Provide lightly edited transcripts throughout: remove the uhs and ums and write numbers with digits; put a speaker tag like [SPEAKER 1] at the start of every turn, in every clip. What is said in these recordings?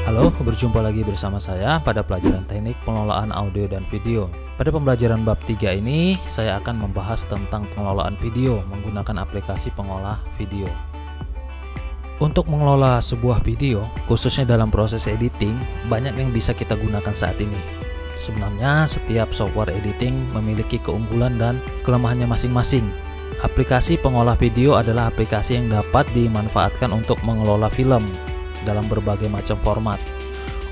[SPEAKER 1] Halo, berjumpa lagi bersama saya pada pelajaran teknik pengelolaan audio dan video. Pada pembelajaran bab 3 ini, saya akan membahas tentang pengelolaan video menggunakan aplikasi pengolah video. Untuk mengelola sebuah video, khususnya dalam proses editing, banyak yang bisa kita gunakan saat ini. Sebenarnya, setiap software editing memiliki keunggulan dan kelemahannya masing-masing. Aplikasi pengolah video adalah aplikasi yang dapat dimanfaatkan untuk mengelola film dalam berbagai macam format.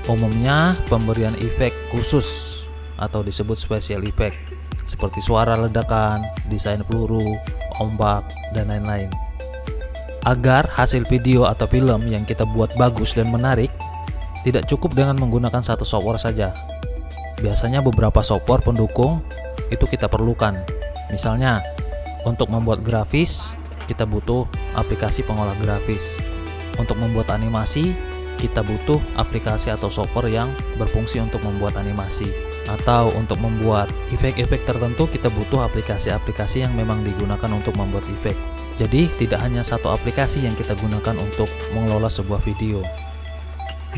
[SPEAKER 1] Umumnya pemberian efek khusus atau disebut special effect seperti suara ledakan, desain peluru, ombak, dan lain-lain. Agar hasil video atau film yang kita buat bagus dan menarik, tidak cukup dengan menggunakan satu software saja. Biasanya beberapa software pendukung itu kita perlukan. Misalnya, untuk membuat grafis, kita butuh aplikasi pengolah grafis. Untuk membuat animasi, kita butuh aplikasi atau software yang berfungsi untuk membuat animasi. Atau untuk membuat efek-efek tertentu, kita butuh aplikasi-aplikasi yang memang digunakan untuk membuat efek. Jadi, tidak hanya satu aplikasi yang kita gunakan untuk mengelola sebuah video.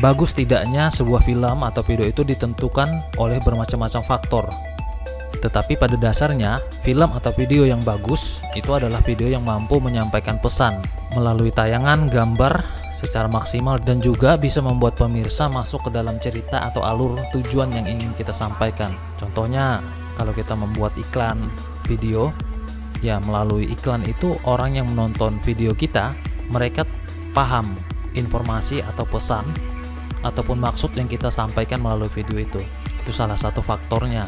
[SPEAKER 1] Bagus tidaknya sebuah film atau video itu ditentukan oleh bermacam-macam faktor. Tetapi pada dasarnya, film atau video yang bagus itu adalah video yang mampu menyampaikan pesan melalui tayangan, gambar secara maksimal dan juga bisa membuat pemirsa masuk ke dalam cerita atau alur tujuan yang ingin kita sampaikan. Contohnya, kalau kita membuat iklan video, ya melalui iklan itu orang yang menonton video kita, mereka paham informasi atau pesan ataupun maksud yang kita sampaikan melalui video itu. Itu salah satu faktornya.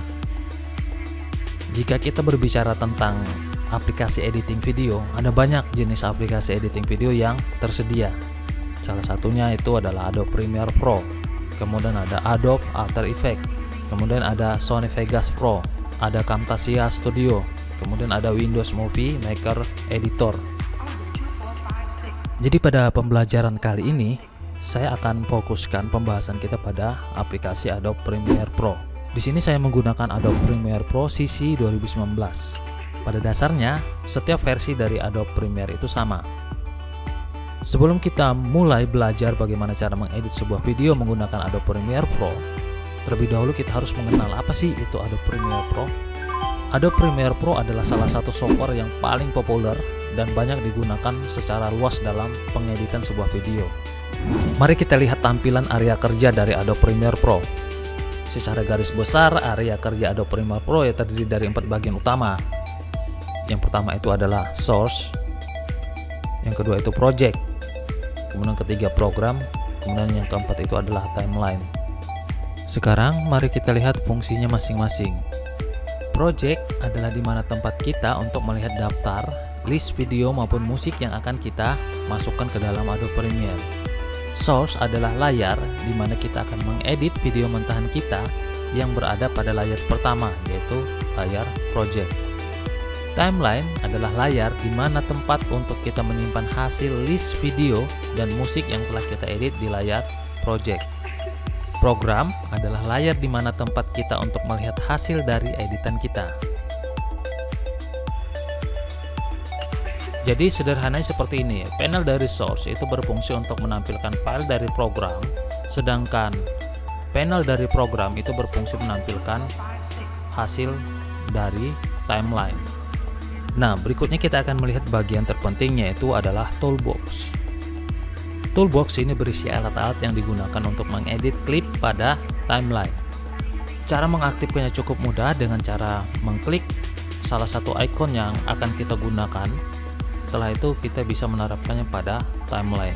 [SPEAKER 1] Jika kita berbicara tentang aplikasi editing video, ada banyak jenis aplikasi editing video yang tersedia. Salah satunya itu adalah Adobe Premiere Pro, kemudian ada Adobe After Effects, kemudian ada Sony Vegas Pro, ada Camtasia Studio, kemudian ada Windows Movie Maker Editor. Jadi pada pembelajaran kali ini, saya akan fokuskan pembahasan kita pada aplikasi Adobe Premiere Pro. Di sini saya menggunakan Adobe Premiere Pro CC 2019. Pada dasarnya, setiap versi dari Adobe Premiere itu sama. Sebelum kita mulai belajar bagaimana cara mengedit sebuah video menggunakan Adobe Premiere Pro, terlebih dahulu kita harus mengenal apa sih itu Adobe Premiere Pro. Adobe Premiere Pro adalah salah satu software yang paling populer dan banyak digunakan secara luas dalam pengeditan sebuah video. Mari kita lihat tampilan area kerja dari Adobe Premiere Pro. Secara garis besar, area kerja Adobe Premiere Pro ya terdiri dari 4 bagian utama. Yang pertama itu adalah Source, yang kedua itu Project, kemudian ketiga Program, kemudian yang keempat itu adalah Timeline. Sekarang mari kita lihat fungsinya masing-masing. Project adalah di mana tempat kita untuk melihat daftar, list video maupun musik yang akan kita masukkan ke dalam Adobe Premiere. Source adalah layar di mana kita akan mengedit video mentahan kita yang berada pada layar pertama, yaitu layar project. Timeline adalah layar di mana tempat untuk kita menyimpan hasil list video dan musik yang telah kita edit di layar project. Program adalah layar di mana tempat kita untuk melihat hasil dari editan kita. Jadi sederhananya seperti ini, panel dari source itu berfungsi untuk menampilkan file dari program, sedangkan panel dari program itu berfungsi menampilkan hasil dari timeline. Nah, berikutnya kita akan melihat bagian terpentingnya itu adalah toolbox. Toolbox ini berisi alat-alat yang digunakan untuk mengedit klip pada timeline. Cara mengaktifkannya cukup mudah dengan cara mengklik salah satu icon yang akan kita gunakan. Setelah itu kita bisa menerapkannya pada timeline.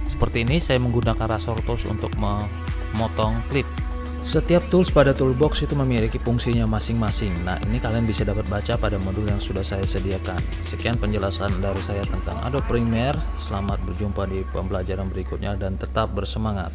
[SPEAKER 1] Seperti ini, saya menggunakan Razor Tools untuk memotong klip. Setiap tools pada toolbox itu memiliki fungsinya masing-masing. Nah, ini kalian bisa dapat baca pada modul yang sudah saya sediakan. Sekian penjelasan dari saya tentang Adobe Premiere. Selamat berjumpa di pembelajaran berikutnya dan tetap bersemangat.